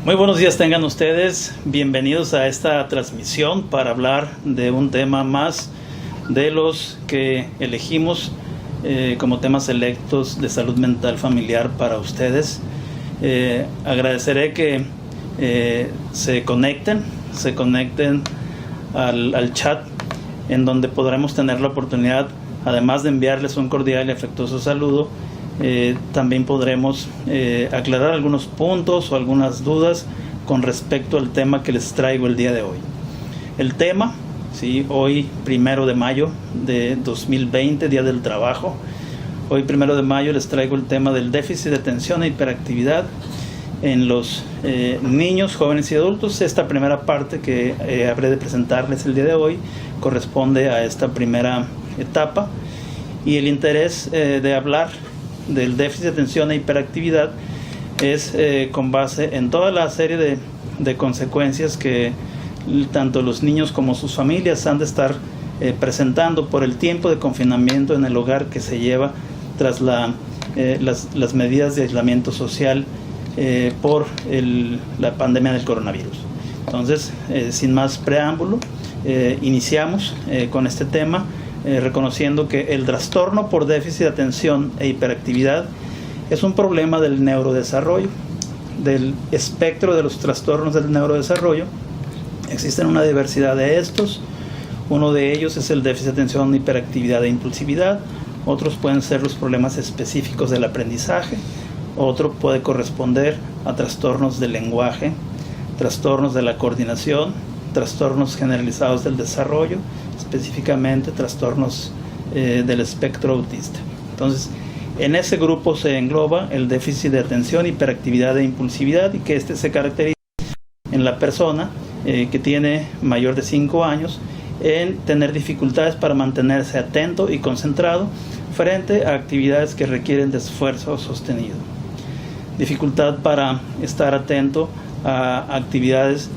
Muy buenos días tengan ustedes, bienvenidos a esta transmisión para hablar de un tema más de los que elegimos como temas selectos de salud mental familiar para ustedes. Agradeceré que se conecten al chat, en donde podremos tener la oportunidad, además de enviarles un cordial y afectuoso saludo, también podremos aclarar algunos puntos o algunas dudas con respecto al tema que les traigo el día de hoy. El tema, ¿sí? Hoy 1 de mayo de 2020, Día del Trabajo. Hoy 1 de mayo les traigo el tema del déficit de atención e hiperactividad en los niños, jóvenes y adultos. Esta primera parte que habré de presentarles el día de hoy corresponde a esta primera etapa, y el interés de hablar del déficit de atención e hiperactividad es con base en toda la serie de consecuencias que tanto los niños como sus familias han de estar presentando por el tiempo de confinamiento en el hogar que se lleva tras las medidas de aislamiento social por la pandemia del coronavirus. Entonces, sin más preámbulo, iniciamos con este tema, reconociendo que el trastorno por déficit de atención e hiperactividad es un problema del neurodesarrollo, del espectro de los trastornos del neurodesarrollo. Existen una diversidad de estos. Uno de ellos es el déficit de atención, hiperactividad e impulsividad. Otros pueden ser los problemas específicos del aprendizaje. Otro puede corresponder a trastornos del lenguaje, trastornos de la coordinación, trastornos generalizados del desarrollo, específicamente trastornos del espectro autista. Entonces, en ese grupo se engloba el déficit de atención, hiperactividad e impulsividad, y que este se caracteriza en la persona que tiene mayor de 5 años en tener dificultades para mantenerse atento y concentrado frente a actividades que requieren de esfuerzo sostenido. Dificultad para estar atento a actividades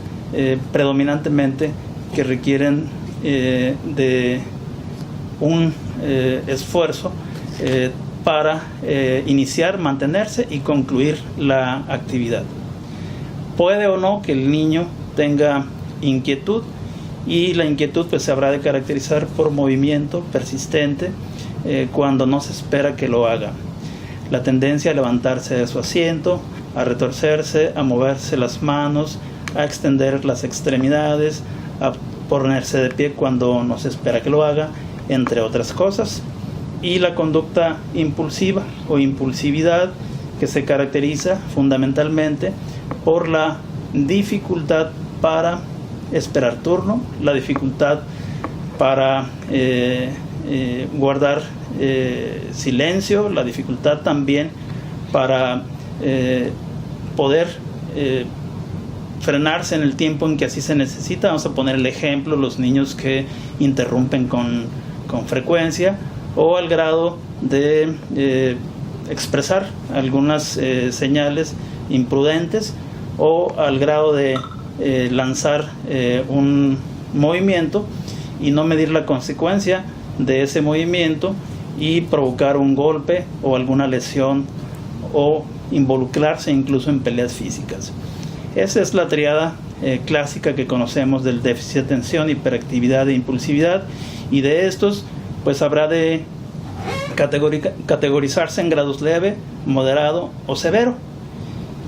predominantemente que requieren de un esfuerzo para iniciar, mantenerse y concluir la actividad. Puede o no que el niño tenga inquietud, y la inquietud pues se habrá de caracterizar por movimiento persistente cuando no se espera que lo haga. La tendencia a levantarse de su asiento, a retorcerse, a moverse las manos, a extender las extremidades, a ponerse de pie cuando no se espera que lo haga, entre otras cosas. Y la conducta impulsiva o impulsividad, que se caracteriza fundamentalmente por la dificultad para esperar turno, la dificultad para guardar silencio, la dificultad también para poder frenarse en el tiempo en que así se necesita. Vamos a poner el ejemplo: los niños que interrumpen con frecuencia, o al grado de expresar algunas señales imprudentes, o al grado de lanzar un movimiento y no medir la consecuencia de ese movimiento y provocar un golpe o alguna lesión, o involucrarse incluso en peleas físicas. Esa es la triada clásica que conocemos del déficit de atención, hiperactividad e impulsividad, y de estos pues habrá de categorizarse en grados leve, moderado o severo,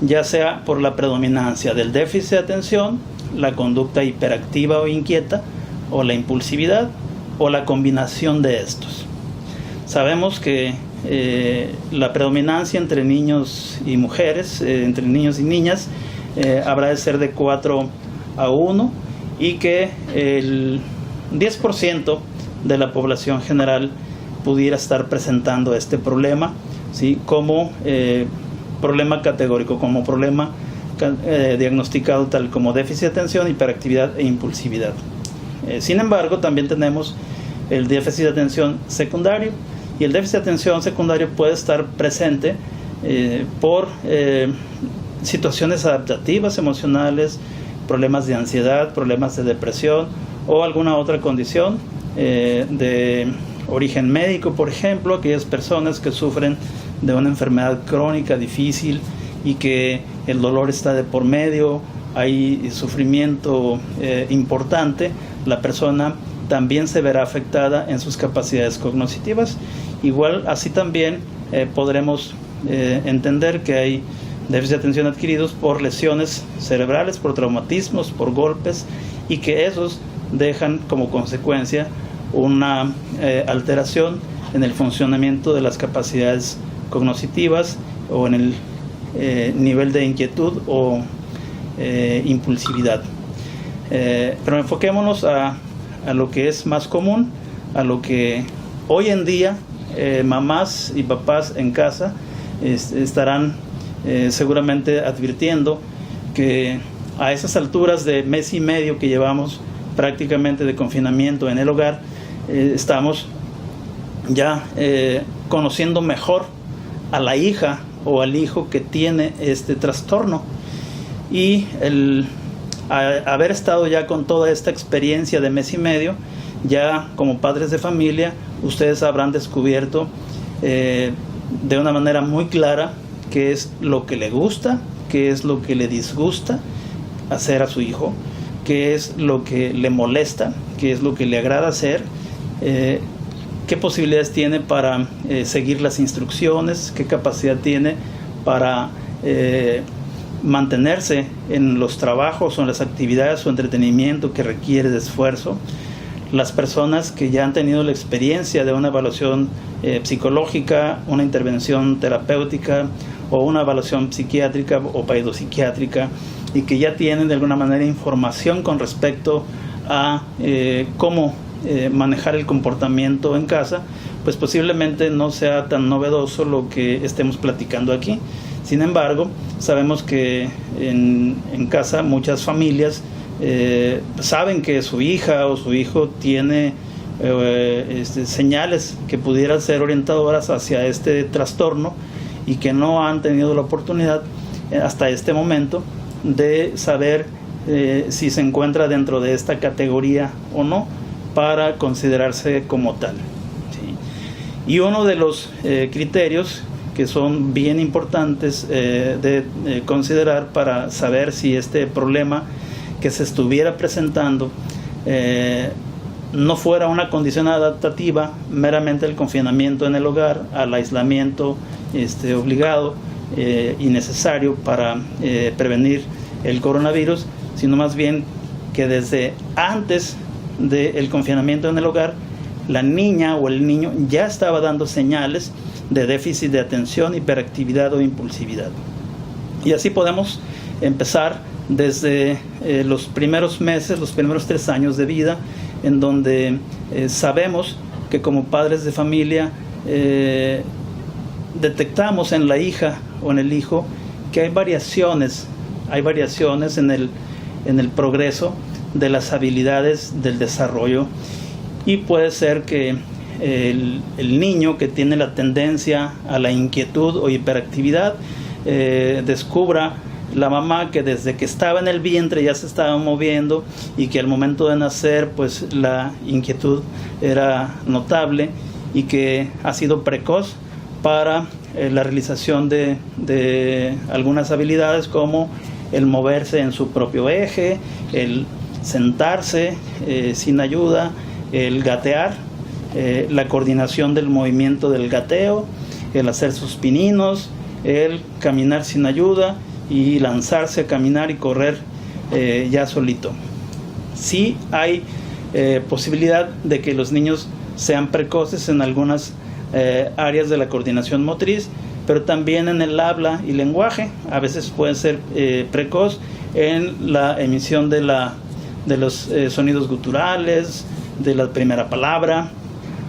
ya sea por la predominancia del déficit de atención, la conducta hiperactiva o inquieta, o la impulsividad, o la combinación de estos. Sabemos que la predominancia entre niños y mujeres, entre niños y niñas, habrá de ser de 4-1, y que el 10% de la población general pudiera estar presentando este problema, ¿sí? Como problema categórico, como problema diagnosticado tal como déficit de atención, hiperactividad e impulsividad. Sin embargo, también tenemos el déficit de atención secundario, y el déficit de atención secundario puede estar presente por situaciones adaptativas emocionales, problemas de ansiedad, problemas de depresión, o alguna otra condición de origen médico, por ejemplo, aquellas personas que sufren de una enfermedad crónica difícil y que el dolor está de por medio, hay sufrimiento importante, la persona también se verá afectada en sus capacidades cognitivas. Igual, así también podremos entender que hay déficit de atención adquiridos por lesiones cerebrales, por traumatismos, por golpes, y que esos dejan como consecuencia una alteración en el funcionamiento de las capacidades cognitivas o en el nivel de inquietud o impulsividad. Pero enfoquémonos a lo que es más común, a lo que hoy en día mamás y papás en casa estarán seguramente advirtiendo que a esas alturas de mes y medio que llevamos prácticamente de confinamiento en el hogar, estamos ya conociendo mejor a la hija o al hijo que tiene este trastorno, y el haber estado ya con toda esta experiencia de mes y medio, ya como padres de familia, ustedes habrán descubierto de una manera muy clara qué es lo que le gusta, qué es lo que le disgusta hacer a su hijo, qué es lo que le molesta, qué es lo que le agrada hacer, qué posibilidades tiene para seguir las instrucciones, qué capacidad tiene para mantenerse en los trabajos o en las actividades o entretenimiento que requiere de esfuerzo. Las personas que ya han tenido la experiencia de una evaluación psicológica, una intervención terapéutica o una evaluación psiquiátrica o peidopsiquiátrica, y que ya tienen de alguna manera información con respecto a cómo manejar el comportamiento en casa, pues posiblemente no sea tan novedoso lo que estemos platicando aquí. Sin embargo, sabemos que en casa muchas familias saben que su hija o su hijo tiene señales que pudieran ser orientadoras hacia este trastorno, y que no han tenido la oportunidad hasta este momento de saber si se encuentra dentro de esta categoría o no, para considerarse como tal, ¿sí? Y uno de los criterios que son bien importantes de considerar para saber si este problema que se estuviera presentando no fuera una condición adaptativa meramente al confinamiento en el hogar, al aislamiento obligado y necesario para prevenir el coronavirus, sino más bien que desde antes del confinamiento en el hogar, la niña o el niño ya estaba dando señales de déficit de atención, hiperactividad o impulsividad. Y así podemos empezar desde los primeros meses, los primeros 3 años de vida, en donde sabemos que como padres de familia detectamos en la hija o en el hijo que hay variaciones en el progreso de las habilidades del desarrollo, y puede ser que el niño que tiene la tendencia a la inquietud o hiperactividad descubra la mamá que desde que estaba en el vientre ya se estaba moviendo, y que al momento de nacer pues la inquietud era notable y que ha sido precoz para la realización de algunas habilidades, como el moverse en su propio eje, el sentarse sin ayuda, el gatear, la coordinación del movimiento del gateo, el hacer sus pininos, el caminar sin ayuda y lanzarse a caminar y correr ya solito. Sí hay posibilidad de que los niños sean precoces en algunas áreas de la coordinación motriz, pero también en el habla y lenguaje. A veces puede ser precoz en la emisión de los sonidos guturales, de la primera palabra,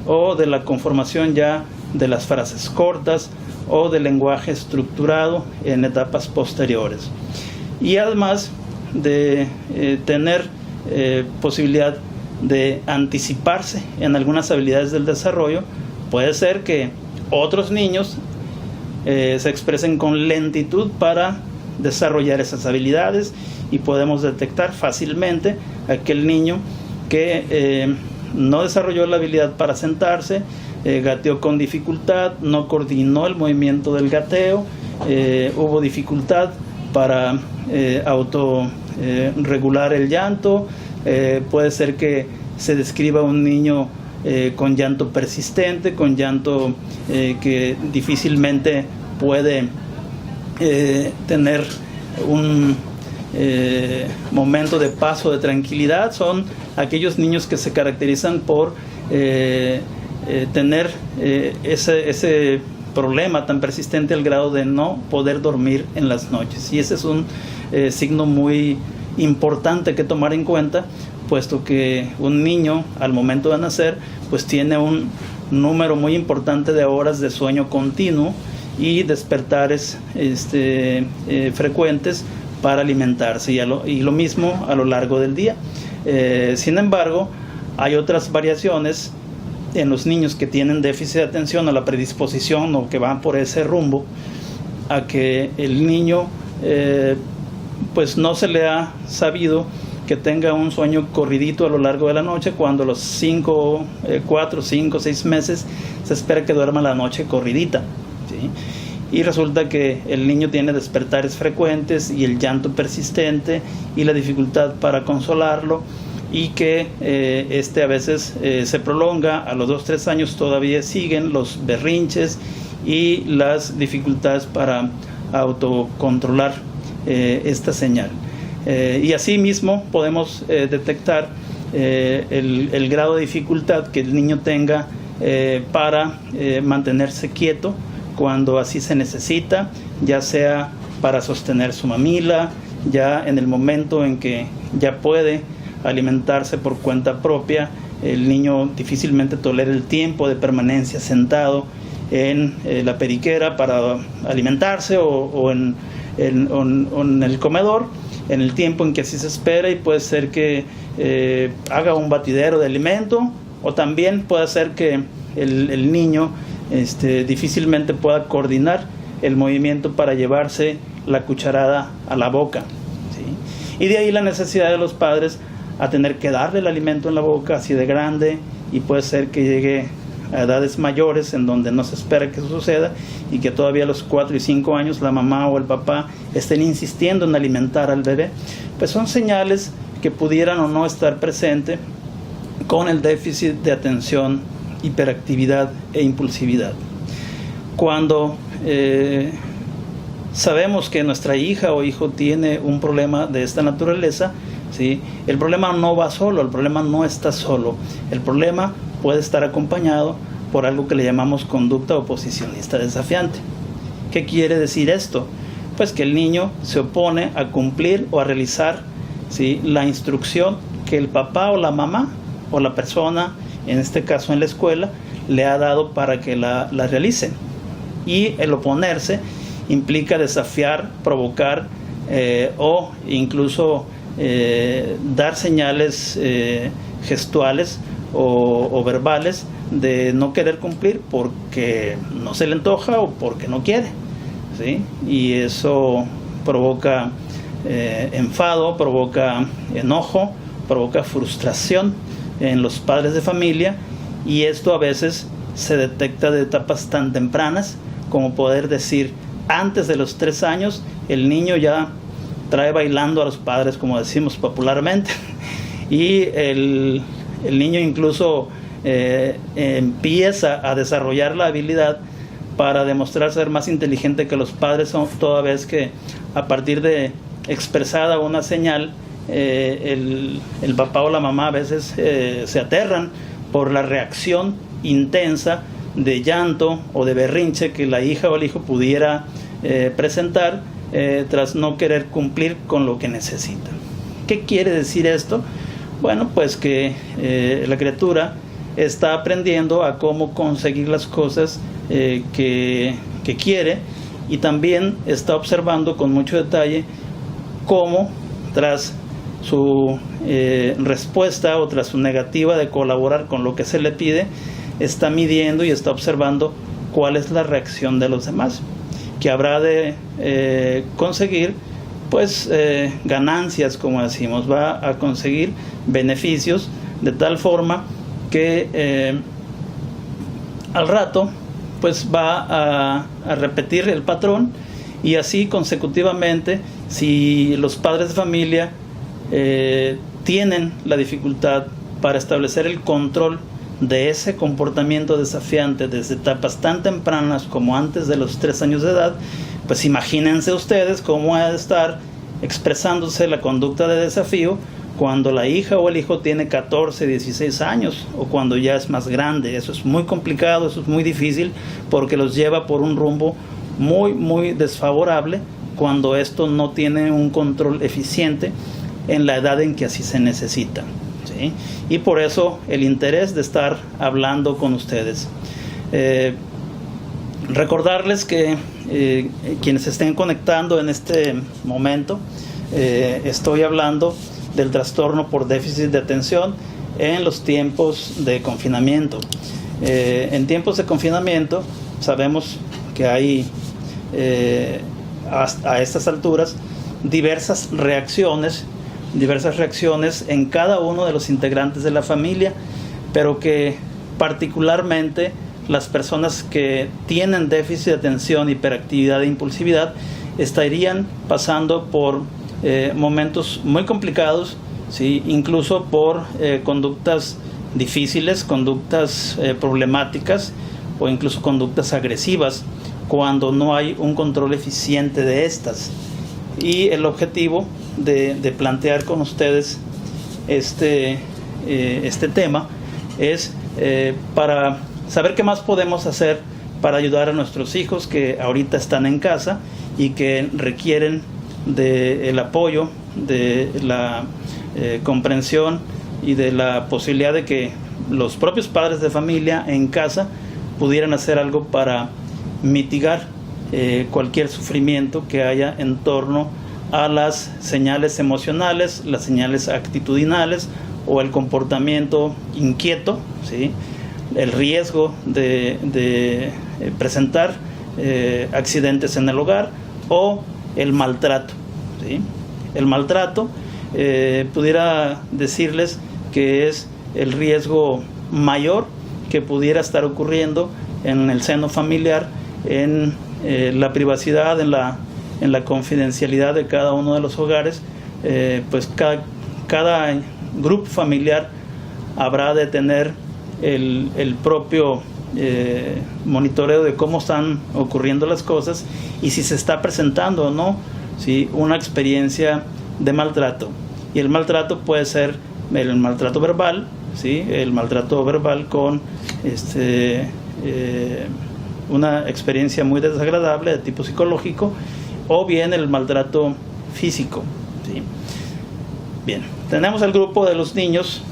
o de la conformación ya de las frases cortas, o del lenguaje estructurado en etapas posteriores. Y además de tener posibilidad de anticiparse en algunas habilidades del desarrollo, puede ser que otros niños se expresen con lentitud para desarrollar esas habilidades, y podemos detectar fácilmente aquel niño que no desarrolló la habilidad para sentarse, gateó con dificultad, no coordinó el movimiento del gateo, hubo dificultad para autorregular el llanto. Puede ser que se describa un niño con llanto persistente, con llanto que difícilmente puede tener un momento de paso de tranquilidad. Son aquellos niños que se caracterizan por tener ese problema tan persistente al grado de no poder dormir en las noches, y ese es un signo muy importante que tomar en cuenta, puesto que un niño al momento de nacer pues tiene un número muy importante de horas de sueño continuo y despertares frecuentes para alimentarse, y lo mismo a lo largo del día. Sin embargo, hay otras variaciones en los niños que tienen déficit de atención, o la predisposición, o que van por ese rumbo, a que el niño pues no se le ha sabido que tenga un sueño corridito a lo largo de la noche, cuando los 4, 5, 6 meses se espera que duerma la noche corridita, ¿sí? Y resulta que el niño tiene despertares frecuentes y el llanto persistente y la dificultad para consolarlo, y que a veces se prolonga. A los 2, 3 años todavía siguen los berrinches y las dificultades para autocontrolar esta señal. Y así mismo podemos detectar el grado de dificultad que el niño tenga para mantenerse quieto cuando así se necesita, ya sea para sostener su mamila, ya en el momento en que ya puede alimentarse por cuenta propia. El niño difícilmente tolera el tiempo de permanencia sentado en la periquera para alimentarse, o en el comedor en el tiempo en que así se espera, y puede ser que haga un batidero de alimento, o también puede ser que el niño difícilmente pueda coordinar el movimiento para llevarse la cucharada a la boca, ¿sí? Y de ahí la necesidad de los padres a tener que darle el alimento en la boca así de grande, y puede ser que llegue a edades mayores en donde no se espera que eso suceda, y que todavía a los 4 y 5 años la mamá o el papá estén insistiendo en alimentar al bebé. Pues son señales que pudieran o no estar presentes con el déficit de atención, hiperactividad e impulsividad. Cuando sabemos que nuestra hija o hijo tiene un problema de esta naturaleza, ¿sí?, el problema no va solo, el problema no está solo. El problema puede estar acompañado por algo que le llamamos conducta oposicionista desafiante. ¿Qué quiere decir esto? Pues que el niño se opone a cumplir o a realizar, ¿sí?, la instrucción que el papá o la mamá o la persona, en este caso en la escuela, le ha dado para que la realice. Y el oponerse implica desafiar, provocar o incluso dar señales gestuales o verbales de no querer cumplir porque no se le antoja o porque no quiere, ¿sí? Y eso provoca enfado, provoca enojo, provoca frustración en los padres de familia, y esto a veces se detecta de etapas tan tempranas como poder decir, antes de los 3 años el niño ya trae bailando a los padres, como decimos popularmente, y el niño incluso empieza a desarrollar la habilidad para demostrar ser más inteligente que los padres, toda vez que a partir de expresada una señal, el papá o la mamá a veces se aterran por la reacción intensa de llanto o de berrinche que la hija o el hijo pudiera presentar tras no querer cumplir con lo que necesita. ¿Qué quiere decir esto? Bueno, pues que la criatura está aprendiendo a cómo conseguir las cosas que quiere, y también está observando con mucho detalle cómo, tras su respuesta o tras su negativa de colaborar con lo que se le pide, está midiendo y está observando cuál es la reacción de los demás, que habrá de conseguir pues ganancias, como decimos, va a conseguir beneficios de tal forma que al rato pues va a repetir el patrón, y así consecutivamente, si los padres de familia tienen la dificultad para establecer el control de ese comportamiento desafiante desde etapas tan tempranas como antes de los 3 años de edad, pues imagínense ustedes cómo ha de estar expresándose la conducta de desafío cuando la hija o el hijo tiene 14, 16 años o cuando ya es más grande. Eso es muy complicado, eso es muy difícil porque los lleva por un rumbo muy desfavorable cuando esto no tiene un control eficiente en la edad en que así se necesita, ¿sí? Y por eso el interés de estar hablando con ustedes. Recordarles que quienes estén conectando en este momento, estoy hablando del trastorno por déficit de atención en los tiempos de confinamiento. En tiempos de confinamiento sabemos que hay a estas alturas diversas reacciones en cada uno de los integrantes de la familia, pero que particularmente las personas que tienen déficit de atención, hiperactividad e impulsividad estarían pasando por momentos muy complicados, ¿sí? Incluso por conductas difíciles, conductas problemáticas o incluso conductas agresivas cuando no hay un control eficiente de estas. Y el objetivo de plantear con ustedes este tema es para saber qué más podemos hacer para ayudar a nuestros hijos que ahorita están en casa y que requieren del apoyo, de la comprensión y de la posibilidad de que los propios padres de familia en casa pudieran hacer algo para mitigar cualquier sufrimiento que haya en torno a las señales emocionales, las señales actitudinales o el comportamiento inquieto, ¿sí? El riesgo de presentar accidentes en el hogar o el maltrato, ¿sí? El maltrato pudiera decirles que es el riesgo mayor que pudiera estar ocurriendo en el seno familiar, en la privacidad, en la confidencialidad de cada uno de los hogares. Pues cada grupo familiar habrá de tener el propio monitoreo de cómo están ocurriendo las cosas y si se está presentando o no, ¿sí?, una experiencia de maltrato. Y el maltrato puede ser el maltrato verbal, ¿sí?, el maltrato verbal con una experiencia muy desagradable de tipo psicológico, o bien el maltrato físico, ¿sí? Bien, tenemos el grupo de los niños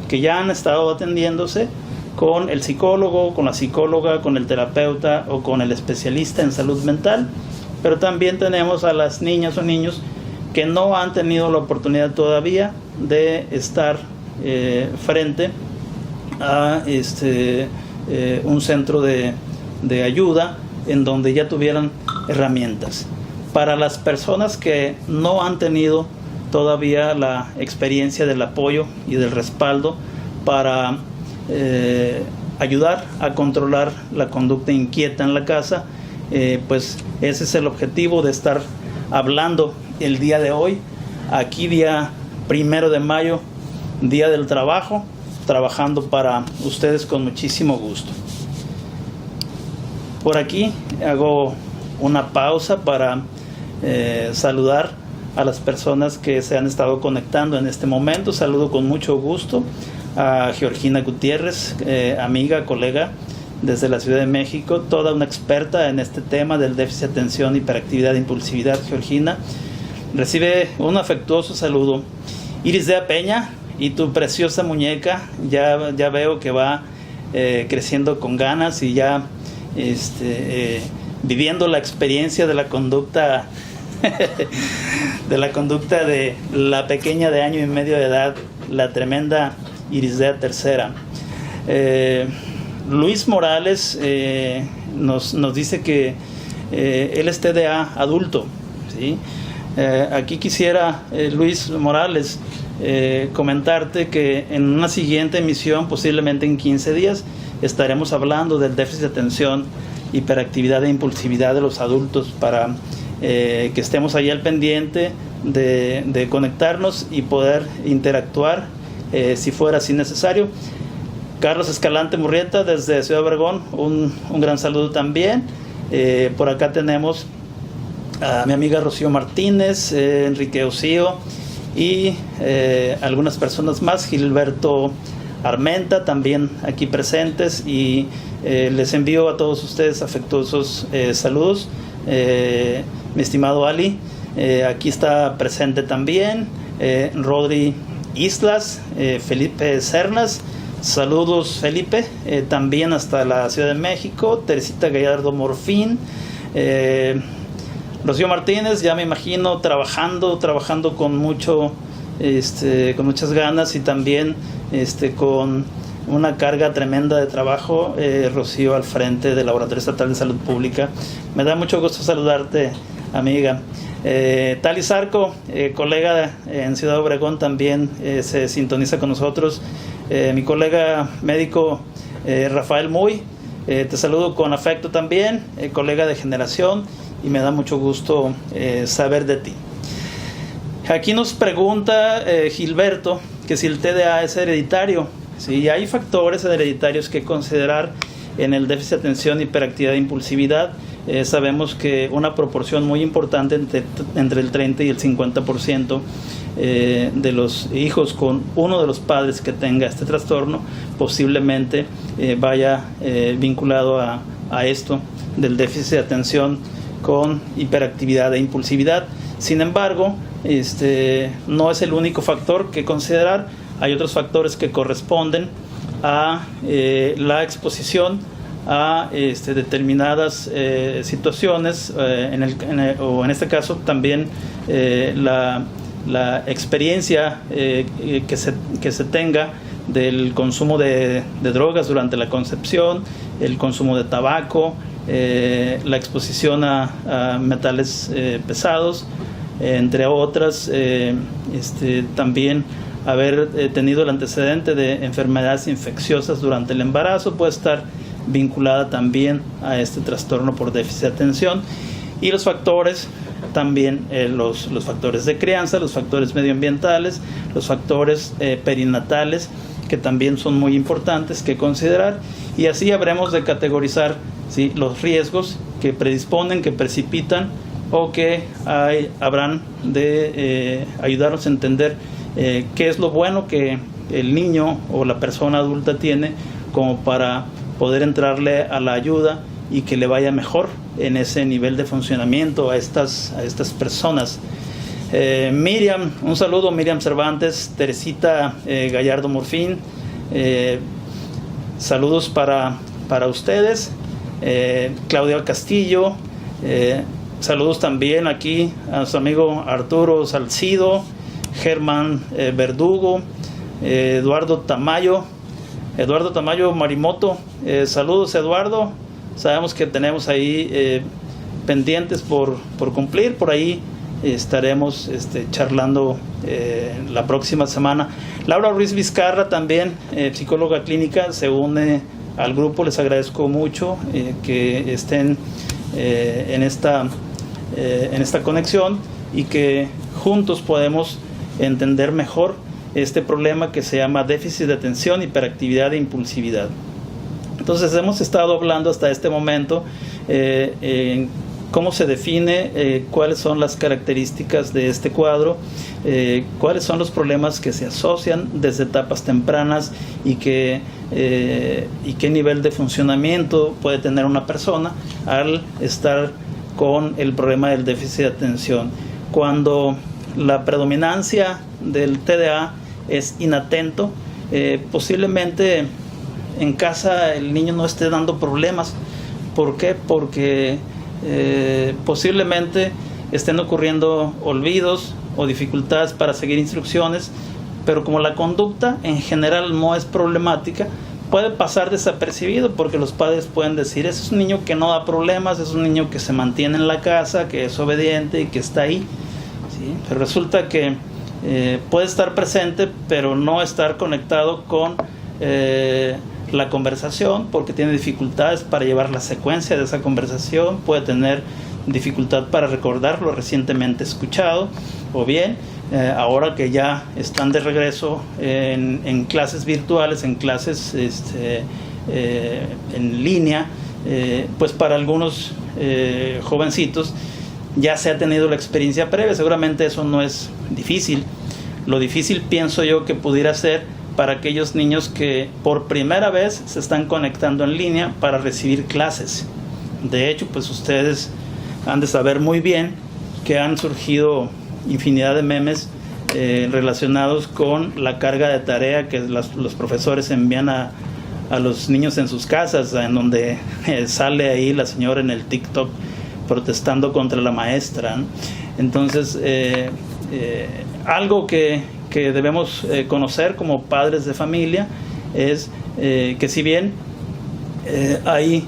que ya han estado atendiéndose con el psicólogo, con la psicóloga, con el terapeuta o con el especialista en salud mental, pero también tenemos a las niñas o niños que no han tenido la oportunidad todavía de estar frente a un centro de ayuda en donde ya tuvieran herramientas. Para las personas que no han tenido todavía la experiencia del apoyo y del respaldo para ayudar a controlar la conducta inquieta en la casa, pues ese es el objetivo de estar hablando el día de hoy, aquí día 1 de mayo, Día del Trabajo, trabajando para ustedes con muchísimo gusto. Por aquí hago una pausa para saludar a las personas que se han estado conectando en este momento. Saludo con mucho gusto a Georgina Gutiérrez, amiga, colega desde la Ciudad de México, toda una experta en este tema del déficit de atención, hiperactividad e impulsividad. Georgina, recibe un afectuoso saludo. Irisdea Peña, y tu preciosa muñeca, ya veo que va creciendo con ganas y ya viviendo la experiencia de la conducta de la pequeña de 1 año y medio de edad, la tremenda Irisdea tercera. Luis Morales nos dice que él es TDA adulto, ¿sí? Aquí quisiera, Luis Morales, comentarte que en una siguiente emisión, posiblemente en 15 días, estaremos hablando del déficit de atención, hiperactividad e impulsividad de los adultos para que estemos ahí al pendiente de conectarnos y poder interactuar si fuera así necesario. Carlos Escalante Murrieta desde Ciudad Obregón, un gran saludo también. Por acá tenemos a mi amiga Rocío Martínez, Enrique Ocío y algunas personas más, Gilberto Armenta también aquí presentes, y les envío a todos ustedes afectuosos saludos. Mi estimado Ali, aquí está presente también Rodri Islas, Felipe Cernas, saludos Felipe, también hasta la Ciudad de México, Teresita Gallardo Morfín, Rocío Martínez, ya me imagino trabajando con con muchas ganas, y también con una carga tremenda de trabajo. Rocío al frente del Laboratorio Estatal de Salud Pública. Me da mucho gusto saludarte, amiga. Tali Zarco, colega en Ciudad Obregón, también se sintoniza con nosotros. Mi colega médico Rafael Muy, te saludo con afecto también, colega de generación, y me da mucho gusto saber de ti. Aquí nos pregunta Gilberto que si el TDA es hereditario. Sí, hay factores hereditarios que considerar en el déficit de atención, hiperactividad e impulsividad. Sabemos que una proporción muy importante entre el 30 y el 50% de los hijos con uno de los padres que tenga este trastorno posiblemente vaya vinculado a esto del déficit de atención con hiperactividad e impulsividad. Sin embargo, no es el único factor que considerar. Hay otros factores que corresponden a la exposición a determinadas situaciones, o en este caso también la experiencia que se tenga del consumo de drogas durante la concepción, el consumo de tabaco, la exposición a metales pesados, entre otras, también haber tenido el antecedente de enfermedades infecciosas durante el embarazo puede estar vinculada también a este trastorno por déficit de atención. Y los factores también, los factores de crianza, los factores medioambientales, los factores perinatales, que también son muy importantes que considerar, y así habremos de categorizar, ¿sí?, los riesgos que predisponen, que precipitan, o que habrán de ayudarnos a entender qué es lo bueno que el niño o la persona adulta tiene como para poder entrarle a la ayuda y que le vaya mejor en ese nivel de funcionamiento a estas personas. Miriam, un saludo, Miriam Cervantes. Teresita Gallardo Morfín, saludos para ustedes. Claudia Castillo, saludos también aquí a su amigo Arturo Salcido, Germán Verdugo, Eduardo Tamayo Marimoto, saludos Eduardo. Sabemos que tenemos ahí pendientes por cumplir. Por ahí estaremos charlando la próxima semana. Laura Ruiz Vizcarra también, psicóloga clínica, se une al grupo. Les agradezco mucho que estén en esta conexión, y que juntos podemos entender mejor este problema que se llama déficit de atención, hiperactividad e impulsividad. Entonces hemos estado hablando hasta este momento en cómo se define, cuáles son las características de este cuadro, cuáles son los problemas que se asocian desde etapas tempranas, y qué nivel de funcionamiento puede tener una persona al estar con el problema del déficit de atención. Cuando la predominancia del TDA es inatento, posiblemente en casa el niño no esté dando problemas. ¿Por qué? Porque posiblemente estén ocurriendo olvidos o dificultades para seguir instrucciones, pero como la conducta en general no es problemática, puede pasar desapercibido, porque los padres pueden decir: ese es un niño que no da problemas, es un niño que se mantiene en la casa, que es obediente y que está ahí, ¿sí? Pero resulta que puede estar presente, pero no estar conectado con la conversación, porque tiene dificultades para llevar la secuencia de esa conversación, puede tener dificultad para recordar lo recientemente escuchado, o bien ahora que ya están de regreso en clases virtuales, en clases en línea, pues para algunos jovencitos ya se ha tenido la experiencia previa. Seguramente eso no es difícil. Lo difícil, pienso yo, que pudiera ser para aquellos niños que por primera vez se están conectando en línea para recibir clases. De hecho, pues ustedes han de saber muy bien que han surgido infinidad de memes relacionados con la carga de tarea que los profesores envían a los niños en sus casas, en donde sale ahí la señora en el TikTok protestando contra la maestra, ¿no? Entonces, algo que debemos conocer como padres de familia es que si bien hay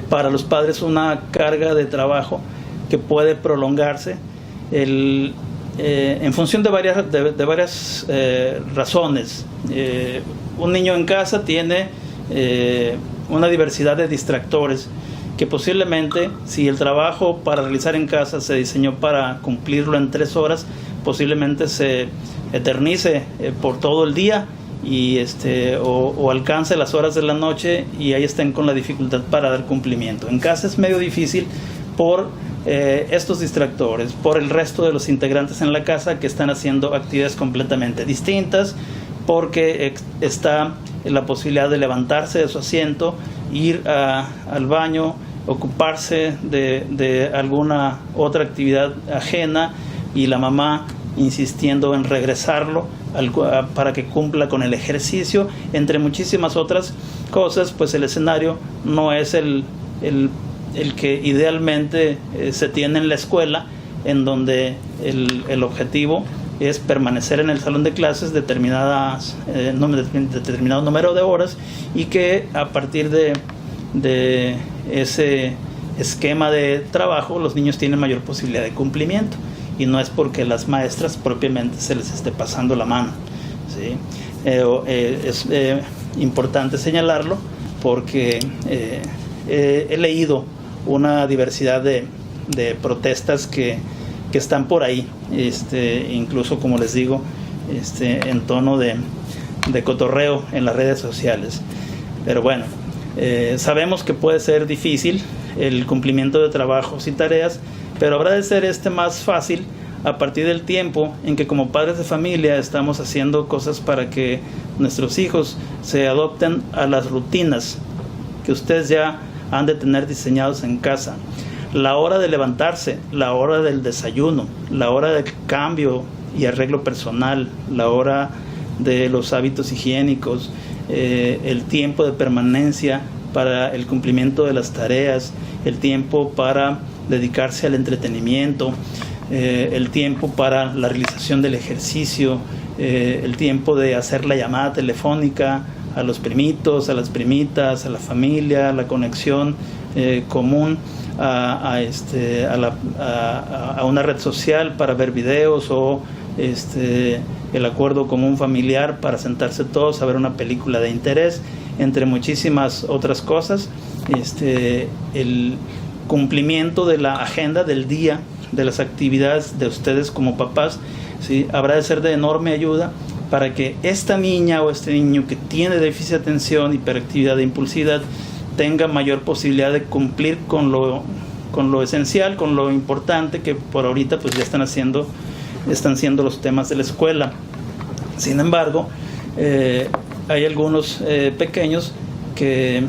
para los padres una carga de trabajo que puede prolongarse en función de varias razones. Un niño en casa tiene una diversidad de distractores que posiblemente, si el trabajo para realizar en casa se diseñó para cumplirlo en 3 horas, posiblemente se eternice por todo el día y o alcance las horas de la noche y ahí estén con la dificultad para dar cumplimiento. En casa es medio difícil por estos distractores, por el resto de los integrantes en la casa que están haciendo actividades completamente distintas, porque está la posibilidad de levantarse de su asiento, ir al baño, ocuparse de alguna otra actividad ajena y la mamá insistiendo en regresarlo para que cumpla con el ejercicio, entre muchísimas otras cosas. Pues el escenario no es el que idealmente se tiene en la escuela, en donde el objetivo es permanecer en el salón de clases determinado número de horas, y que a partir de ese esquema de trabajo los niños tienen mayor posibilidad de cumplimiento, y no es porque las maestras propiamente se les esté pasando la mano, ¿sí? Es importante señalarlo porque he leído una diversidad de protestas que están por ahí, incluso, como les digo, en tono de cotorreo en las redes sociales. Pero bueno, sabemos que puede ser difícil el cumplimiento de trabajos y tareas, pero habrá de ser más fácil a partir del tiempo en que como padres de familia estamos haciendo cosas para que nuestros hijos se adopten a las rutinas que ustedes ya han de tener diseñados en casa. La hora de levantarse, la hora del desayuno, la hora del cambio y arreglo personal, la hora de los hábitos higiénicos, el tiempo de permanencia para el cumplimiento de las tareas, el tiempo para dedicarse al entretenimiento, el tiempo para la realización del ejercicio, el tiempo de hacer la llamada telefónica a los primitos, a las primitas, a la familia, la conexión común a una red social para ver videos, o el acuerdo común familiar para sentarse todos a ver una película de interés, entre muchísimas otras cosas. El cumplimiento de la agenda del día, de las actividades de ustedes como papás, ¿sí? Habrá de ser de enorme ayuda para que esta niña o este niño que tiene déficit de atención, hiperactividad e impulsividad tenga mayor posibilidad de cumplir con lo esencial, con lo importante que por ahorita pues ya están siendo los temas de la escuela. Sin embargo, hay algunos pequeños que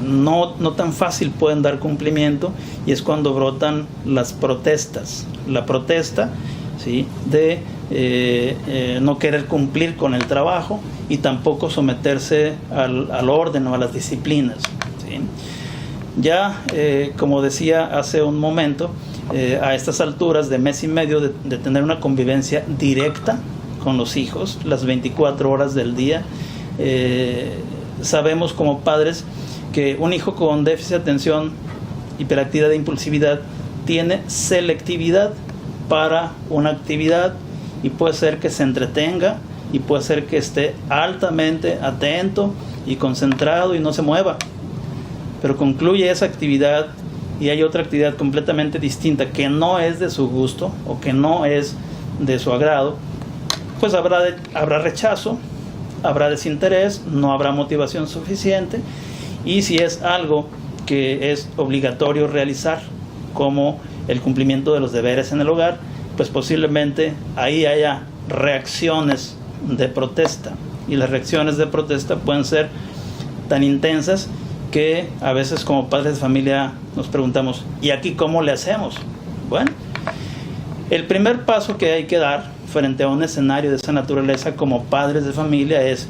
no tan fácil pueden dar cumplimiento, y es cuando brotan las protestas. La protesta, ¿sí?, de no querer cumplir con el trabajo y tampoco someterse al orden o a las disciplinas, ¿sí? Ya, como decía hace un momento, a estas alturas de mes y medio de tener una convivencia directa con los hijos las 24 horas del día, sabemos como padres que un hijo con déficit de atención, hiperactividad e impulsividad tiene selectividad para una actividad, y puede ser que se entretenga y puede ser que esté altamente atento y concentrado y no se mueva, pero concluye esa actividad y hay otra actividad completamente distinta que no es de su gusto o que no es de su agrado, pues habrá rechazo, habrá desinterés, no habrá motivación suficiente. Y si es algo que es obligatorio realizar, como el cumplimiento de los deberes en el hogar, pues posiblemente ahí haya reacciones de protesta, y las reacciones de protesta pueden ser tan intensas que a veces como padres de familia nos preguntamos, ¿y aquí cómo le hacemos? Bueno, el primer paso que hay que dar frente a un escenario de esa naturaleza como padres de familia es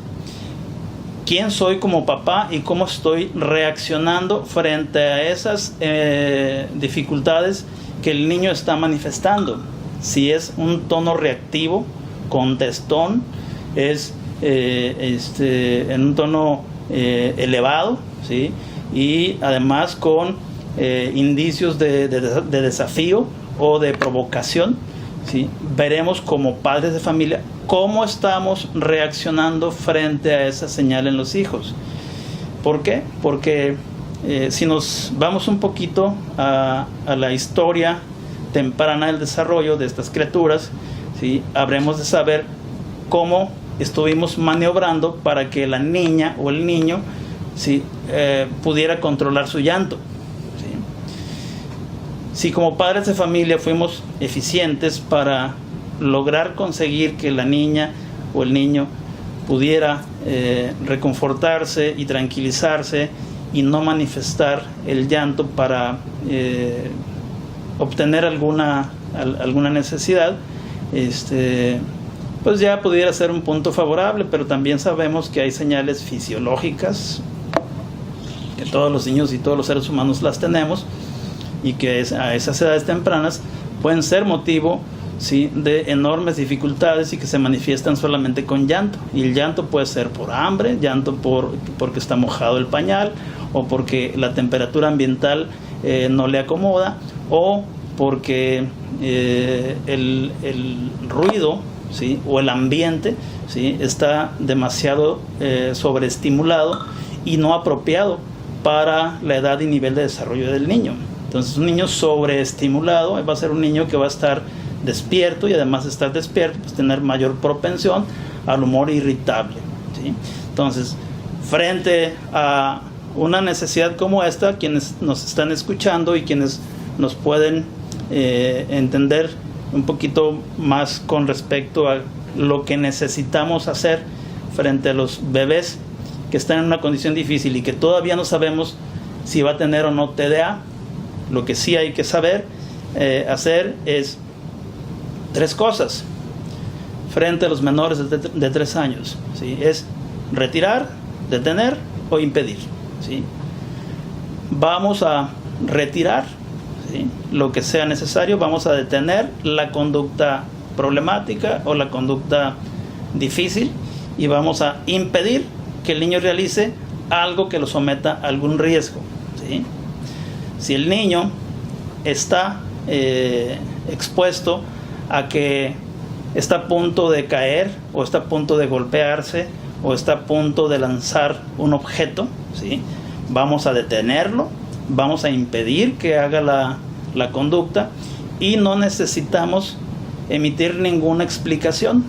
quién soy como papá y cómo estoy reaccionando frente a esas dificultades que el niño está manifestando. Si es un tono reactivo, contestón, es en un tono elevado, ¿sí? Y además con indicios de desafío o de provocación, ¿sí? Veremos como padres de familia cómo estamos reaccionando frente a esa señal en los hijos. ¿Por qué? Porque si nos vamos un poquito a la historia temprana del desarrollo de estas criaturas, ¿sí? Habremos de saber cómo estuvimos maniobrando para que la niña o el niño, ¿sí? Pudiera controlar su llanto. Si como padres de familia fuimos eficientes para lograr conseguir que la niña o el niño pudiera reconfortarse y tranquilizarse y no manifestar el llanto para obtener alguna necesidad, pues ya pudiera ser un punto favorable. Pero también sabemos que hay señales fisiológicas, que todos los niños y todos los seres humanos las tenemos, y que a esas edades tempranas pueden ser motivo, ¿sí? de enormes dificultades y que se manifiestan solamente con llanto. Y el llanto puede ser por hambre, llanto porque está mojado el pañal, o porque la temperatura ambiental no le acomoda, o porque el ruido, ¿sí? o el ambiente, ¿sí? está demasiado sobreestimulado y no apropiado para la edad y nivel de desarrollo del niño. Entonces, un niño sobreestimulado va a ser un niño que va a estar despierto, y además de estar despierto, pues tener mayor propensión al humor irritable, ¿sí? Entonces, frente a una necesidad como esta, quienes nos están escuchando y quienes nos pueden entender un poquito más con respecto a lo que necesitamos hacer frente a los bebés que están en una condición difícil y que todavía no sabemos si va a tener o no TDA, lo que sí hay que saber hacer es 3 cosas frente a los menores de 3 años, ¿sí? Es retirar, detener o impedir, ¿sí? Vamos a retirar, ¿sí? lo que sea necesario. Vamos a detener la conducta problemática o la conducta difícil, y vamos a impedir que el niño realice algo que lo someta a algún riesgo, ¿sí? Si el niño está expuesto a que está a punto de caer, o está a punto de golpearse, o está a punto de lanzar un objeto, ¿sí? Vamos a detenerlo, vamos a impedir que haga la conducta, y no necesitamos emitir ninguna explicación,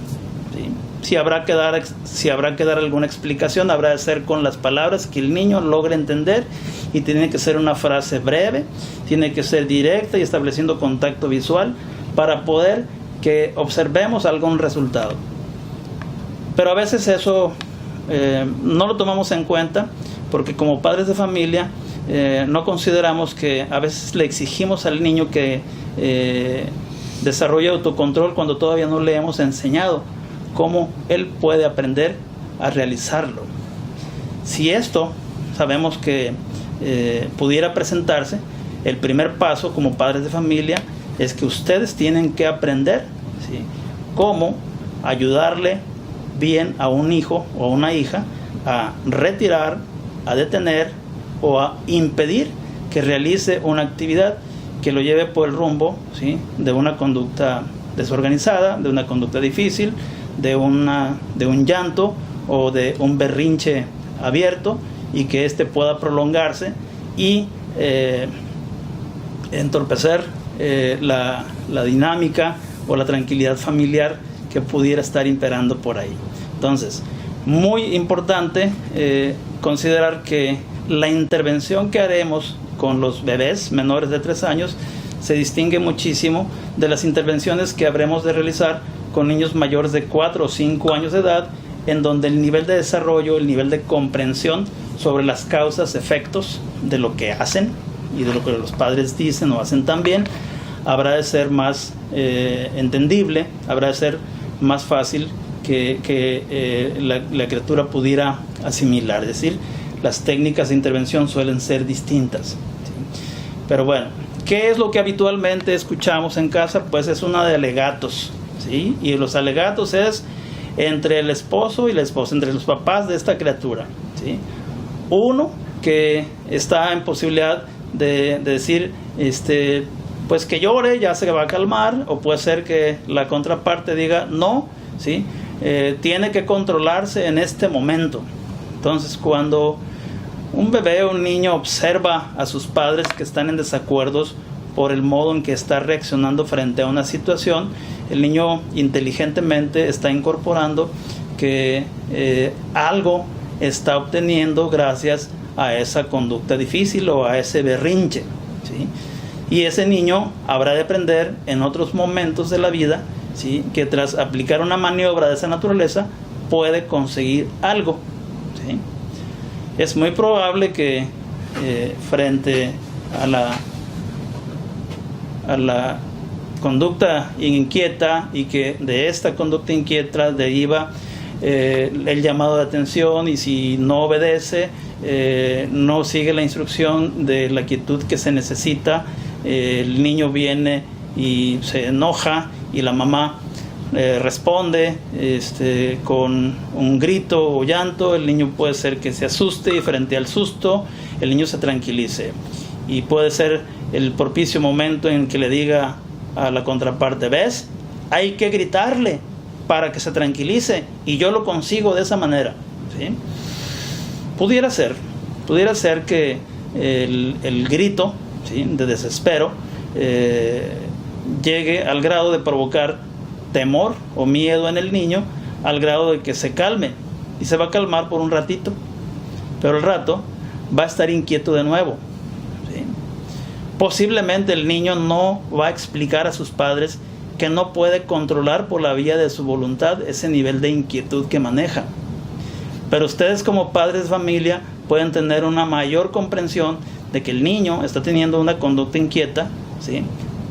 ¿sí? Si habrá que dar alguna explicación, habrá de ser con las palabras que el niño logre entender, y tiene que ser una frase breve, tiene que ser directa y estableciendo contacto visual para poder que observemos algún resultado. Pero a veces eso no lo tomamos en cuenta, porque como padres de familia no consideramos que a veces le exigimos al niño que desarrolle autocontrol cuando todavía no le hemos enseñado cómo él puede aprender a realizarlo. Si esto sabemos que pudiera presentarse, el primer paso como padres de familia es que ustedes tienen que aprender, ¿sí? cómo ayudarle bien a un hijo o a una hija a retirar, a detener o a impedir que realice una actividad que lo lleve por el rumbo, ¿sí? de una conducta desorganizada, de una conducta difícil, de un llanto o de un berrinche abierto, y que éste pueda prolongarse y entorpecer la dinámica o la tranquilidad familiar que pudiera estar imperando por ahí. Entonces, muy importante considerar que la intervención que haremos con los bebés menores de 3 años se distingue muchísimo de las intervenciones que habremos de realizar con niños mayores de 4 o 5 años de edad, en donde el nivel de desarrollo, el nivel de comprensión sobre las causas, efectos de lo que hacen y de lo que los padres dicen o hacen también, habrá de ser más entendible, habrá de ser más fácil que la criatura pudiera asimilar. Es decir, las técnicas de intervención suelen ser distintas, ¿sí? Pero bueno, ¿qué es lo que habitualmente escuchamos en casa? Pues es una de alegatos, ¿sí? Y los alegatos es entre el esposo y la esposa, entre los papás de esta criatura, ¿sí? Uno que está en posibilidad de decir, pues que llore, ya se va a calmar, o puede ser que la contraparte diga no, ¿sí? Tiene que controlarse en este momento. Entonces, cuando un bebé o un niño observa a sus padres que están en desacuerdos por el modo en que está reaccionando frente a una situación, el niño inteligentemente está incorporando que algo está obteniendo gracias a esa conducta difícil o a ese berrinche, ¿sí? Y ese niño habrá de aprender en otros momentos de la vida, ¿sí?, que tras aplicar una maniobra de esa naturaleza puede conseguir algo, ¿sí? Es muy probable que frente a la conducta inquieta, y que de esta conducta inquieta deriva el llamado de atención, y si no obedece, no sigue la instrucción de la quietud que se necesita, el niño viene y se enoja y la mamá responde con un grito o llanto. El niño puede ser que se asuste y frente al susto el niño se tranquilice, y puede ser el propicio momento en que le diga a la contraparte: ¿ves? Hay que gritarle para que se tranquilice, y yo lo consigo de esa manera, ¿sí? Pudiera ser que el grito, ¿sí?, de desespero llegue al grado de provocar temor o miedo en el niño, al grado de que se calme, y se va a calmar por un ratito, pero al rato va a estar inquieto de nuevo, ¿sí? Posiblemente el niño no va a explicar a sus padres que no puede controlar por la vía de su voluntad ese nivel de inquietud que maneja, pero ustedes como padres de familia pueden tener una mayor comprensión de que el niño está teniendo una conducta inquieta, ¿sí?,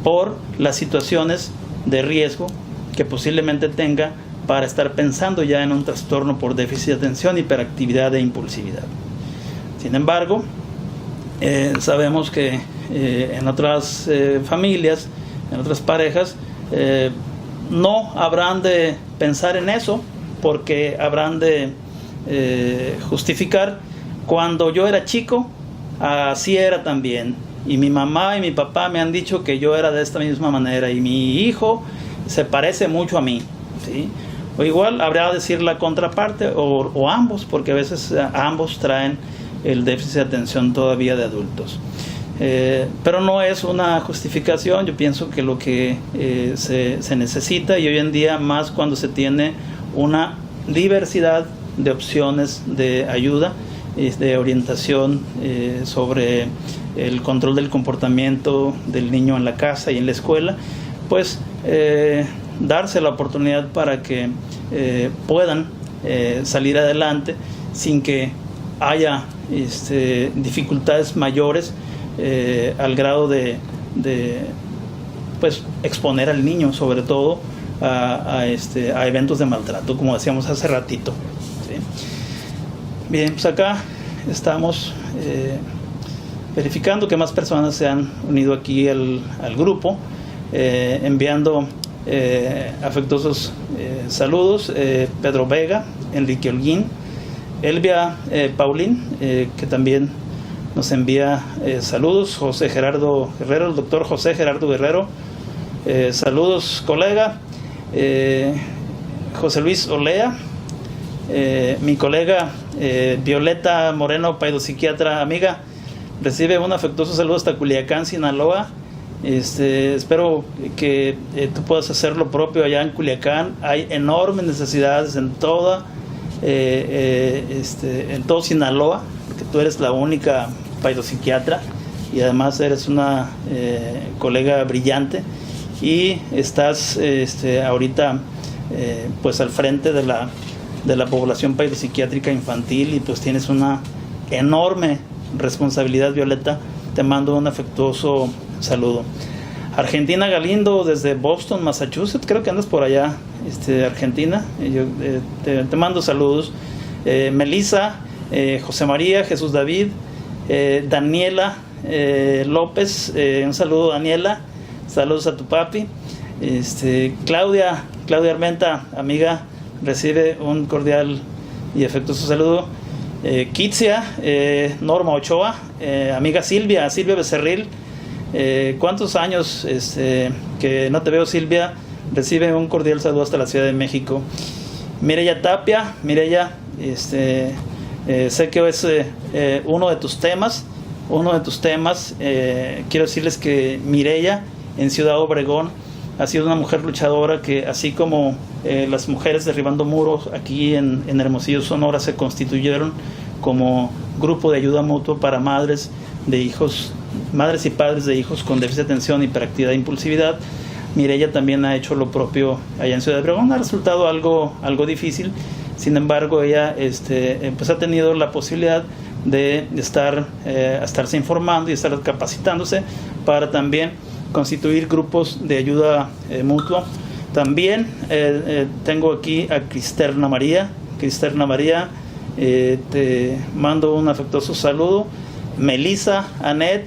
por las situaciones de riesgo que posiblemente tenga para estar pensando ya en un trastorno por déficit de atención, hiperactividad e impulsividad. Sin embargo, sabemos que en otras familias, en otras parejas, no habrán de pensar en eso, porque habrán de justificar: cuando yo era chico, así era también, y mi mamá y mi papá me han dicho que yo era de esta misma manera, y mi hijo se parece mucho a mí, ¿sí? O igual habrá de decir la contraparte, o ambos, porque a veces ambos traen el déficit de atención todavía de adultos. Pero no es una justificación. Yo pienso que lo que se necesita, y hoy en día más cuando se tiene una diversidad de opciones de ayuda, de orientación sobre el control del comportamiento del niño en la casa y en la escuela, pues darse la oportunidad para que puedan salir adelante sin que haya dificultades mayores al grado de pues exponer al niño, sobre todo a eventos de maltrato, como decíamos hace ratito, ¿sí? Bien, pues acá estamos verificando que más personas se han unido aquí al grupo, enviando afectuosos saludos: Pedro Vega, Enrique Holguín, Elvia Paulín, que también nos envía saludos, José Gerardo Guerrero, el doctor José Gerardo Guerrero, saludos colega, José Luis Olea, mi colega Violeta Moreno, paidopsiquiatra amiga, recibe un afectuoso saludo hasta Culiacán, Sinaloa, Espero que tú puedas hacer lo propio allá en Culiacán. Hay enormes necesidades en todo Sinaloa, porque tú eres la única psiquiatra y además eres una colega brillante y estás ahorita pues al frente de la población psiquiátrica infantil, y pues tienes una enorme responsabilidad, Violeta. Te mando un afectuoso saludo. Argentina Galindo desde Boston, Massachusetts, creo que andas por allá, Argentina. Yo te mando saludos. Melissa, José María, Jesús David, Daniela López, un saludo, Daniela, saludos a tu papi. Claudia Armenta, amiga, recibe un cordial y afectuoso saludo. Kitsia, Norma Ochoa, amiga Silvia Becerril, ¿cuántos años que no te veo, Silvia? Recibe un cordial saludo hasta la Ciudad de México. Mireya Tapia, sé que es uno de tus temas. Quiero decirles que Mireya en Ciudad Obregón ha sido una mujer luchadora que, así como las mujeres derribando muros aquí en Hermosillo, Sonora, se constituyeron como grupo de ayuda mutua para madres y padres de hijos con déficit de atención, hiperactividad e impulsividad. Mireya también ha hecho lo propio allá en Ciudad Obregón. Ha resultado algo difícil. Sin embargo, ella pues ha tenido la posibilidad de estarse informando y estar capacitándose para también constituir grupos de ayuda mutua. También tengo aquí a Cristerna María, te mando un afectuoso saludo. Melissa, Anet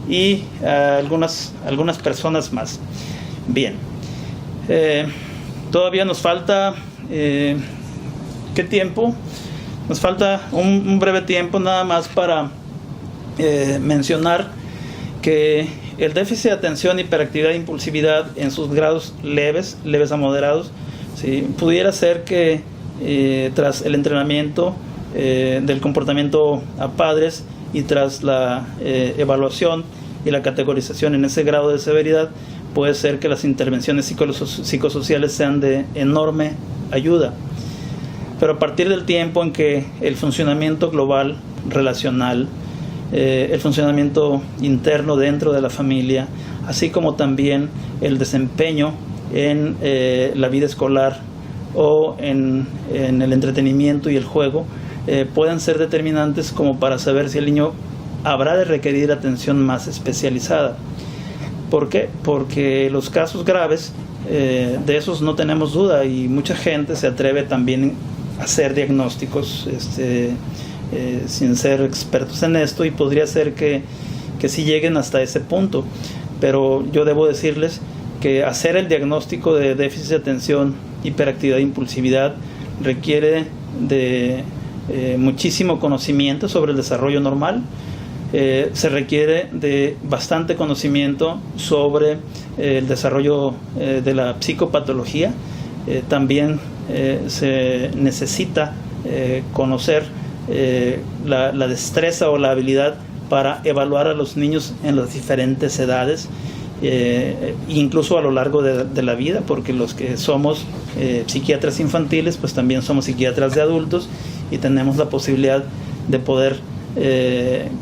y algunas personas más. Bien, todavía nos falta ¿qué tiempo? Nos falta un breve tiempo nada más para mencionar que el déficit de atención, hiperactividad e impulsividad en sus grados leves a moderados, ¿sí? Pudiera ser que tras el entrenamiento del comportamiento a padres y tras la evaluación y la categorización en ese grado de severidad, puede ser que las intervenciones psicosociales sean de enorme ayuda. Pero a partir del tiempo en que el funcionamiento global, relacional, el funcionamiento interno dentro de la familia, así como también el desempeño en la vida escolar o en el entretenimiento y el juego, pueden ser determinantes como para saber si el niño habrá de requerir atención más especializada. ¿Por qué? Porque los casos graves, de esos no tenemos duda, y mucha gente se atreve también a hacer diagnósticos sin ser expertos en esto, y podría ser que sí lleguen hasta ese punto. Pero yo debo decirles que hacer el diagnóstico de déficit de atención, hiperactividad e impulsividad requiere de muchísimo conocimiento sobre el desarrollo normal. Se requiere de bastante conocimiento sobre el desarrollo de la psicopatología. También se necesita conocer la destreza o la habilidad para evaluar a los niños en las diferentes edades, incluso a lo largo de la vida, porque los que somos psiquiatras infantiles, pues también somos psiquiatras de adultos y tenemos la posibilidad de poder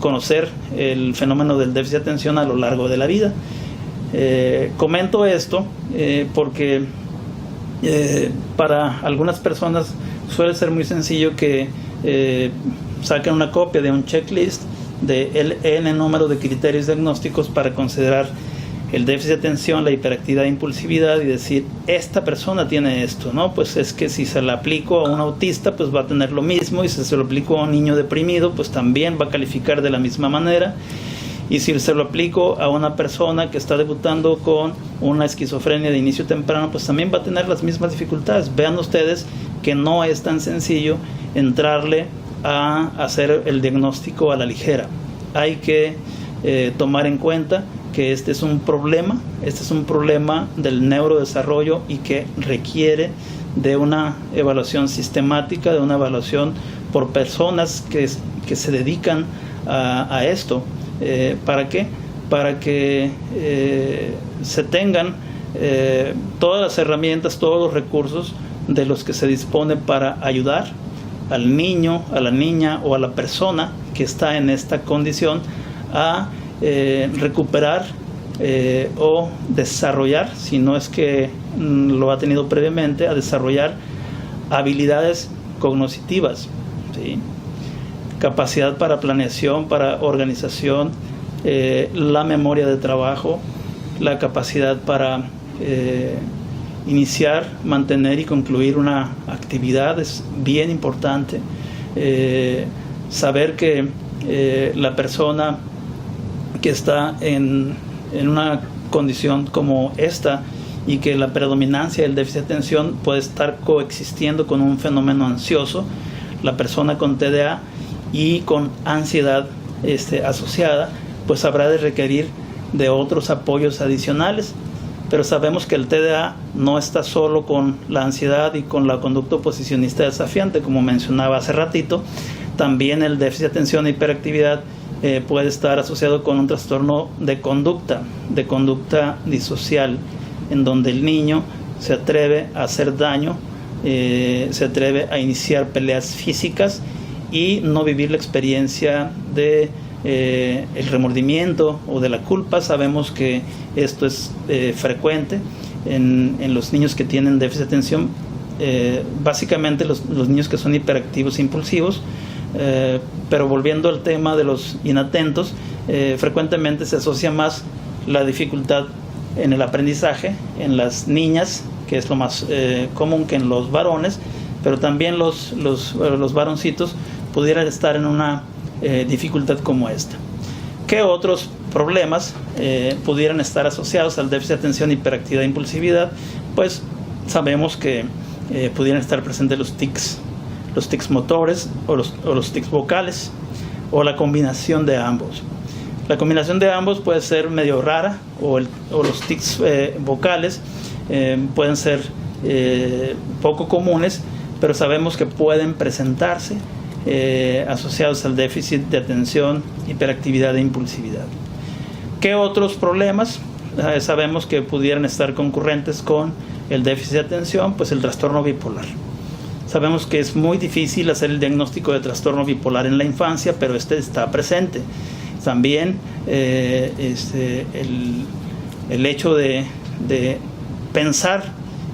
conocer el fenómeno del déficit de atención a lo largo de la vida. Comento esto porque para algunas personas suele ser muy sencillo que saquen una copia de un checklist de el n número de criterios diagnósticos para considerar el déficit de atención, la hiperactividad e impulsividad, y decir, esta persona tiene esto, ¿no? Pues es que si se la aplico a un autista, pues va a tener lo mismo, y si se lo aplico a un niño deprimido, pues también va a calificar de la misma manera, y si se lo aplico a una persona que está debutando con una esquizofrenia de inicio temprano, pues también va a tener las mismas dificultades. Vean ustedes que no es tan sencillo entrarle a hacer el diagnóstico a la ligera. Hay que tomar en cuenta que este es un problema del neurodesarrollo, y que requiere de una evaluación sistemática, de una evaluación por personas que se dedican a esto. ¿Para qué? para que se tengan todas las herramientas, todos los recursos de los que se dispone para ayudar al niño, a la niña o a la persona que está en esta condición a recuperar o desarrollar, si no es que lo ha tenido previamente, a desarrollar habilidades cognitivas, ¿sí? Capacidad para planeación, para organización, la memoria de trabajo, la capacidad para iniciar, mantener y concluir una actividad es bien importante. Saber que la persona que está en una condición como esta y que la predominancia del déficit de atención puede estar coexistiendo con un fenómeno ansioso, la persona con TDA y con ansiedad asociada, pues habrá de requerir de otros apoyos adicionales. Pero sabemos que el TDA no está solo con la ansiedad y con la conducta oposicionista desafiante, como mencionaba hace ratito. También el déficit de atención e hiperactividad puede estar asociado con un trastorno de conducta disocial, en donde el niño se atreve a hacer daño, se atreve a iniciar peleas físicas y no vivir la experiencia de el remordimiento o de la culpa. Sabemos que esto es frecuente en los niños que tienen déficit de atención, básicamente los niños que son hiperactivos e impulsivos. Pero volviendo al tema de los inatentos, frecuentemente se asocia más la dificultad en el aprendizaje en las niñas, que es lo más común, que en los varones, pero también los varoncitos pudieran estar en una dificultad como esta. ¿Qué otros problemas pudieran estar asociados al déficit de atención, hiperactividad e impulsividad? Pues sabemos que pudieran estar presentes los tics motores o los tics vocales, o la combinación de ambos. La combinación de ambos puede ser medio rara, o los tics vocales pueden ser poco comunes, pero sabemos que pueden presentarse asociados al déficit de atención, hiperactividad e impulsividad. ¿Qué otros problemas sabemos que pudieran estar concurrentes con el déficit de atención? Pues el trastorno bipolar. Sabemos que es muy difícil hacer el diagnóstico de trastorno bipolar en la infancia, pero este está presente. También el hecho de pensar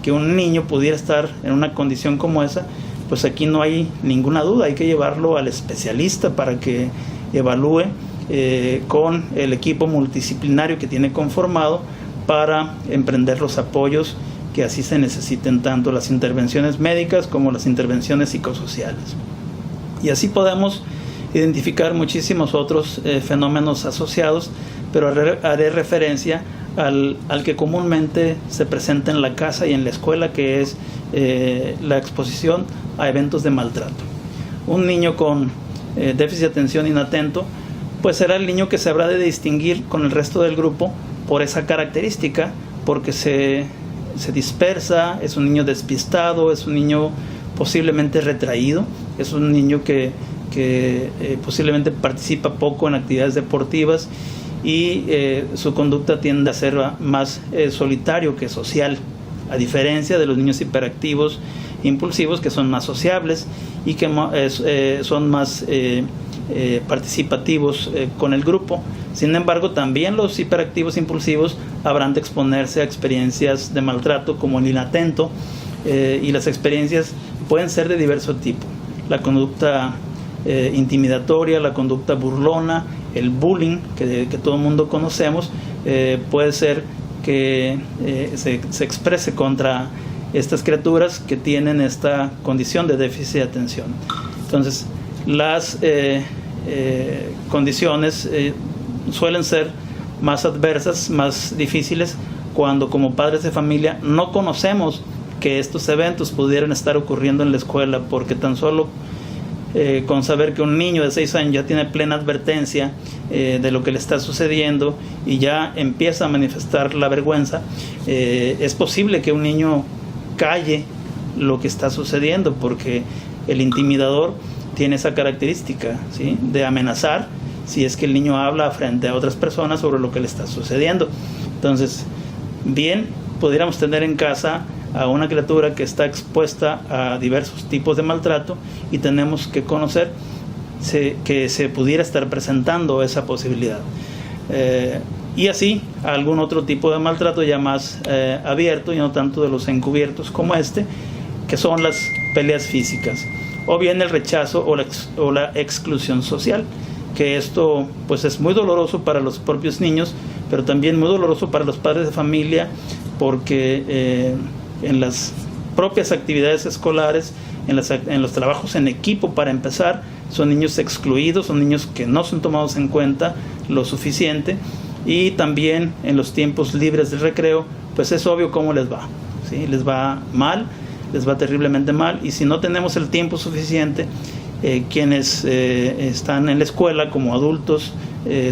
que un niño pudiera estar en una condición como esa, pues aquí no hay ninguna duda, hay que llevarlo al especialista para que evalúe con el equipo multidisciplinario que tiene conformado para emprender los apoyos que así se necesiten, tanto las intervenciones médicas como las intervenciones psicosociales. Y así podemos identificar muchísimos otros fenómenos asociados, pero haré referencia al que comúnmente se presenta en la casa y en la escuela, que es la exposición a eventos de maltrato. Un niño con déficit de atención inatento, pues será el niño que se habrá de distinguir con el resto del grupo por esa característica, porque se dispersa, es un niño despistado, es un niño posiblemente retraído, es un niño que posiblemente participa poco en actividades deportivas y su conducta tiende a ser más solitario que social, a diferencia de los niños hiperactivos impulsivos, que son más sociables y que son más participativos con el grupo. Sin embargo, también los hiperactivos impulsivos habrán de exponerse a experiencias de maltrato como el inatento, y las experiencias pueden ser de diverso tipo: la conducta intimidatoria, la conducta burlona, el bullying que todo el mundo conocemos, puede ser que se exprese contra estas criaturas que tienen esta condición de déficit de atención. Entonces, las condiciones suelen ser más adversas, más difíciles, cuando como padres de familia no conocemos que estos eventos pudieran estar ocurriendo en la escuela, porque tan solo con saber que un niño de 6 años ya tiene plena advertencia de lo que le está sucediendo y ya empieza a manifestar la vergüenza, es posible que un niño calle lo que está sucediendo, porque el intimidador tiene esa característica, ¿sí?, de amenazar si es que el niño habla frente a otras personas sobre lo que le está sucediendo. Entonces, bien, pudiéramos tener en casa a una criatura que está expuesta a diversos tipos de maltrato y tenemos que conocer que se pudiera estar presentando esa posibilidad. Y así algún otro tipo de maltrato ya más abierto y no tanto de los encubiertos como este, que son las peleas físicas, o bien el rechazo o la exclusión social, que esto pues es muy doloroso para los propios niños, pero también muy doloroso para los padres de familia, porque en las propias actividades escolares, en los trabajos en equipo, para empezar, son niños excluidos, son niños que no son tomados en cuenta lo suficiente, y también en los tiempos libres de recreo, pues es obvio cómo les va, ¿sí? Les va mal, les va terriblemente mal, y si no tenemos el tiempo suficiente, quienes están en la escuela como adultos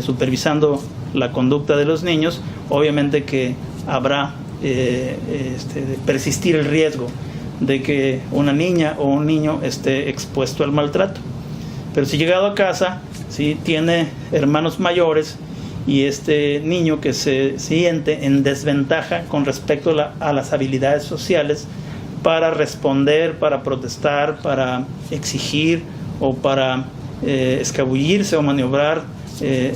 supervisando la conducta de los niños, obviamente que habrá de persistir el riesgo de que una niña o un niño esté expuesto al maltrato. Pero si llegado a casa, ¿sí?, tiene hermanos mayores y este niño que se siente en desventaja con respecto a las habilidades sociales para responder, para protestar, para exigir o para escabullirse o maniobrar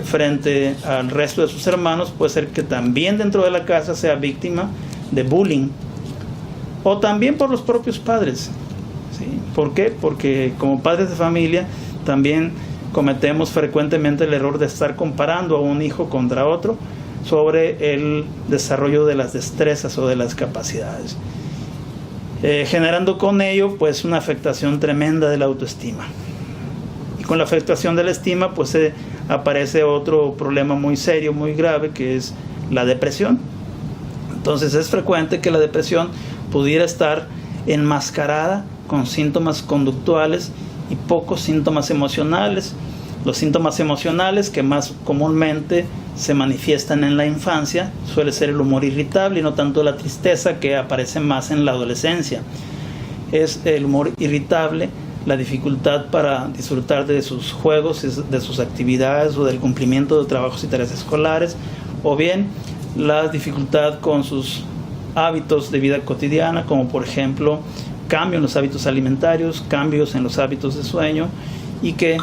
frente al resto de sus hermanos, puede ser que también dentro de la casa sea víctima de bullying, o también por los propios padres, ¿sí? ¿Por qué? Porque como padres de familia también cometemos frecuentemente el error de estar comparando a un hijo contra otro sobre el desarrollo de las destrezas o de las capacidades, generando con ello pues una afectación tremenda de la autoestima. Y con la afectación de la estima pues aparece otro problema muy serio, muy grave, que es la depresión. Entonces es frecuente que la depresión pudiera estar enmascarada con síntomas conductuales y pocos síntomas emocionales. Los síntomas emocionales que más comúnmente se manifiestan en la infancia suele ser el humor irritable y no tanto la tristeza, que aparece más en la adolescencia. Es el humor irritable, la dificultad para disfrutar de sus juegos, de sus actividades o del cumplimiento de trabajos y tareas escolares, o bien la dificultad con sus hábitos de vida cotidiana, como por ejemplo cambios en los hábitos alimentarios, cambios en los hábitos de sueño, y que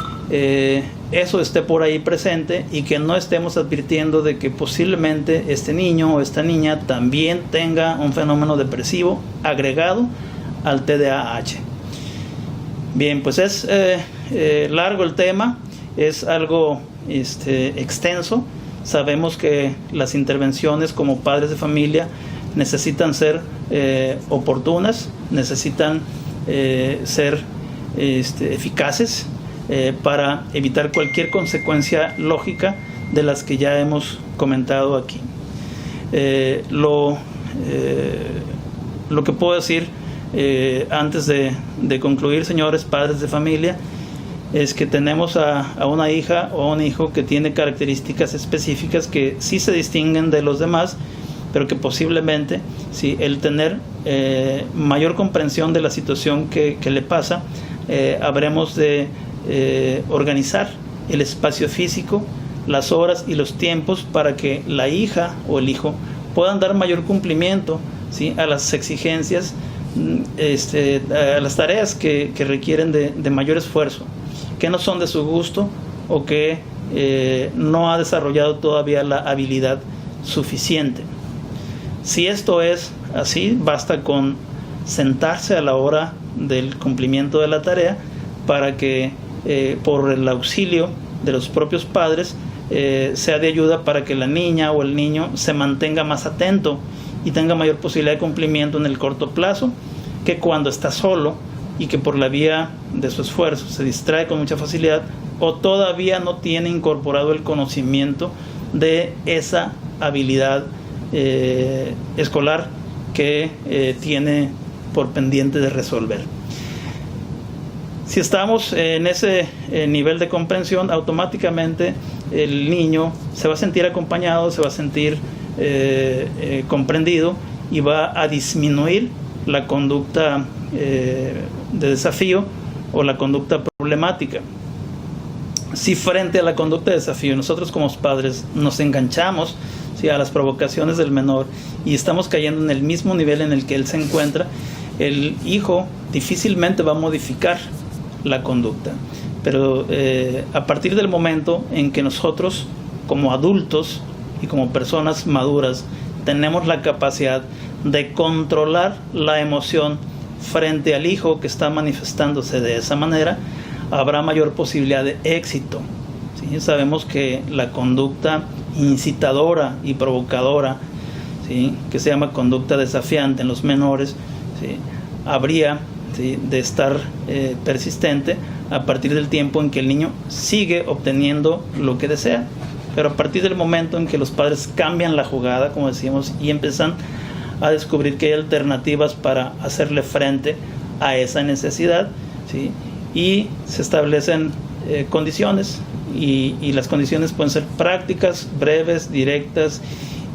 eso esté por ahí presente y que no estemos advirtiendo de que posiblemente este niño o esta niña también tenga un fenómeno depresivo agregado al TDAH. Bien, pues es largo el tema, es algo extenso. Sabemos que las intervenciones como padres de familia necesitan ser oportunas, necesitan ser eficaces para evitar cualquier consecuencia lógica de las que ya hemos comentado aquí. Lo que puedo decir antes de concluir, señores padres de familia, es que tenemos a una hija o a un hijo que tiene características específicas que sí se distinguen de los demás, pero que posiblemente, sí, el tener mayor comprensión de la situación que le pasa, habremos de organizar el espacio físico, las horas y los tiempos para que la hija o el hijo puedan dar mayor cumplimiento, ¿sí?, a las exigencias, a las tareas que requieren de mayor esfuerzo, que no son de su gusto o que no ha desarrollado todavía la habilidad suficiente. Si esto es así, basta con sentarse a la hora del cumplimiento de la tarea para que por el auxilio de los propios padres sea de ayuda para que la niña o el niño se mantenga más atento y tenga mayor posibilidad de cumplimiento en el corto plazo, que cuando está solo y que por la vía de su esfuerzo se distrae con mucha facilidad o todavía no tiene incorporado el conocimiento de esa habilidad escolar que tiene por pendiente de resolver. Si estamos en ese nivel de comprensión, automáticamente el niño se va a sentir acompañado, se va a sentir comprendido y va a disminuir la conducta de desafío o la conducta problemática. si frente a la conducta de desafío nosotros como padres nos enganchamos, ¿sí?, a las provocaciones del menor y estamos cayendo en el mismo nivel en el que él se encuentra, el hijo difícilmente va a modificar la conducta. Pero a partir del momento en que nosotros como adultos y como personas maduras tenemos la capacidad de controlar la emoción frente al hijo que está manifestándose de esa manera, habrá mayor posibilidad de éxito, ¿sí? Sabemos que la conducta incitadora y provocadora, ¿sí?, que se llama conducta desafiante en los menores, ¿sí?, habría, ¿sí?, de estar persistente a partir del tiempo en que el niño sigue obteniendo lo que desea. Pero a partir del momento en que los padres cambian la jugada, como decíamos, y empiezan a descubrir que hay alternativas para hacerle frente a esa necesidad, ¿sí?, y se establecen condiciones, y las condiciones pueden ser prácticas, breves, directas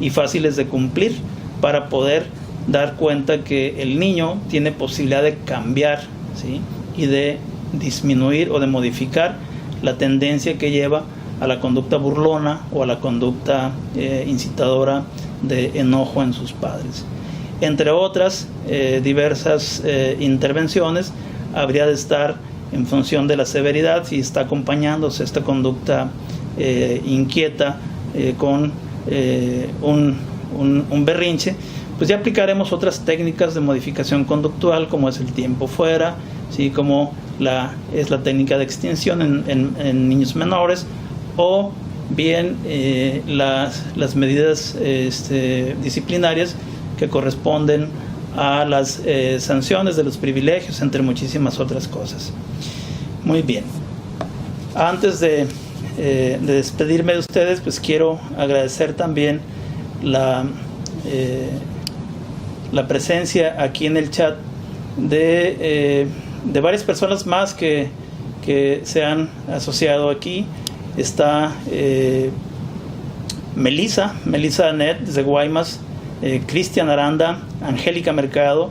y fáciles de cumplir para poder dar cuenta que el niño tiene posibilidad de cambiar, ¿sí?, y de disminuir o de modificar la tendencia que lleva a la conducta burlona o a la conducta incitadora de enojo en sus padres. Entre otras diversas intervenciones, habría de estar en función de la severidad, si está acompañándose esta conducta inquieta con un berrinche, pues ya aplicaremos otras técnicas de modificación conductual, como es el tiempo fuera, ¿sí?, como es la técnica de extinción en niños menores, o bien las medidas disciplinarias que corresponden a las sanciones de los privilegios, entre muchísimas otras cosas. Muy bien. Antes de despedirme de ustedes, pues quiero agradecer también la presencia aquí en el chat de varias personas más que se han asociado aquí. Está Melissa Anet desde Guaymas, Cristian Aranda, Angélica Mercado,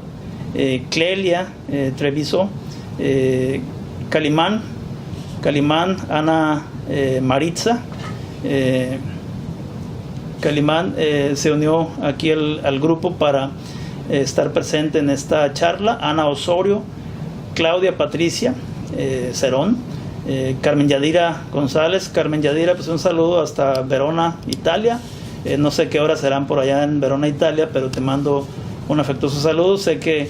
Clelia Treviso, Calimán, Ana Maritza. Calimán se unió aquí al grupo para estar presente en esta charla. Ana Osorio, Claudia Patricia Cerón, Carmen Yadira González. Carmen Yadira, pues un saludo hasta Verona, Italia. No sé qué horas serán por allá en Verona, Italia, pero te mando un afectuoso saludo. Sé que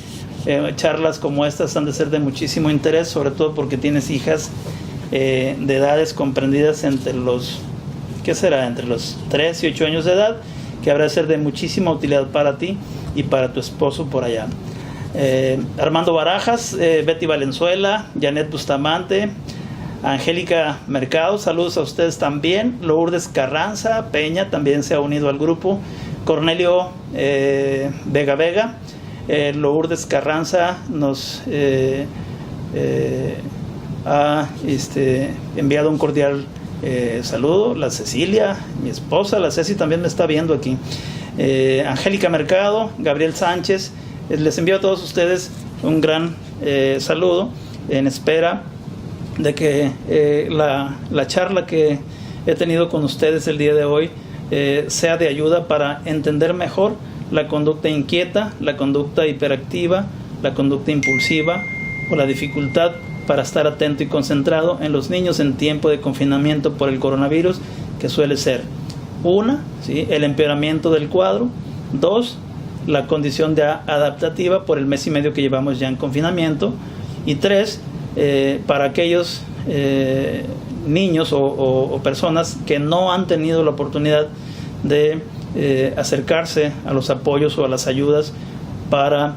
charlas como estas han de ser de muchísimo interés, sobre todo porque tienes hijas de edades comprendidas entre los, ¿qué será?, entre los 3 y 8 años de edad, que habrá de ser de muchísima utilidad para ti y para tu esposo por allá. Armando Barajas, Betty Valenzuela, Janet Bustamante, Angélica Mercado, saludos a ustedes también. Lourdes Carranza Peña también se ha unido al grupo. Cornelio Vega. Lourdes Carranza nos ha enviado un cordial saludo. La Cecilia, mi esposa, la Ceci también me está viendo aquí. Angélica Mercado, Gabriel Sánchez, les envío a todos ustedes un gran saludo, en espera de que la charla que he tenido con ustedes el día de hoy sea de ayuda para entender mejor la conducta inquieta, la conducta hiperactiva, la conducta impulsiva o la dificultad para estar atento y concentrado en los niños en tiempo de confinamiento por el coronavirus, que suele ser 1, ¿sí?, el empeoramiento del cuadro; 2, la condición adaptativa por el mes y medio que llevamos ya en confinamiento; y 3, para aquellos niños o personas que no han tenido la oportunidad de acercarse a los apoyos o a las ayudas para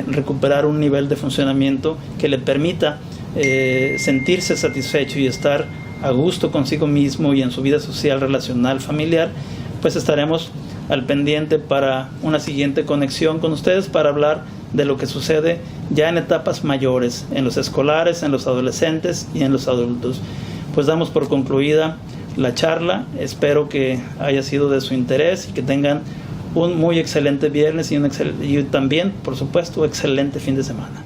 recuperar un nivel de funcionamiento que le permita sentirse satisfecho y estar a gusto consigo mismo y en su vida social, relacional, familiar. Pues estaremos al pendiente para una siguiente conexión con ustedes para hablar de lo que sucede ya en etapas mayores, en los escolares, en los adolescentes y en los adultos. Pues damos por concluida la charla. Espero que haya sido de su interés y que tengan un muy excelente viernes y también, por supuesto, excelente fin de semana.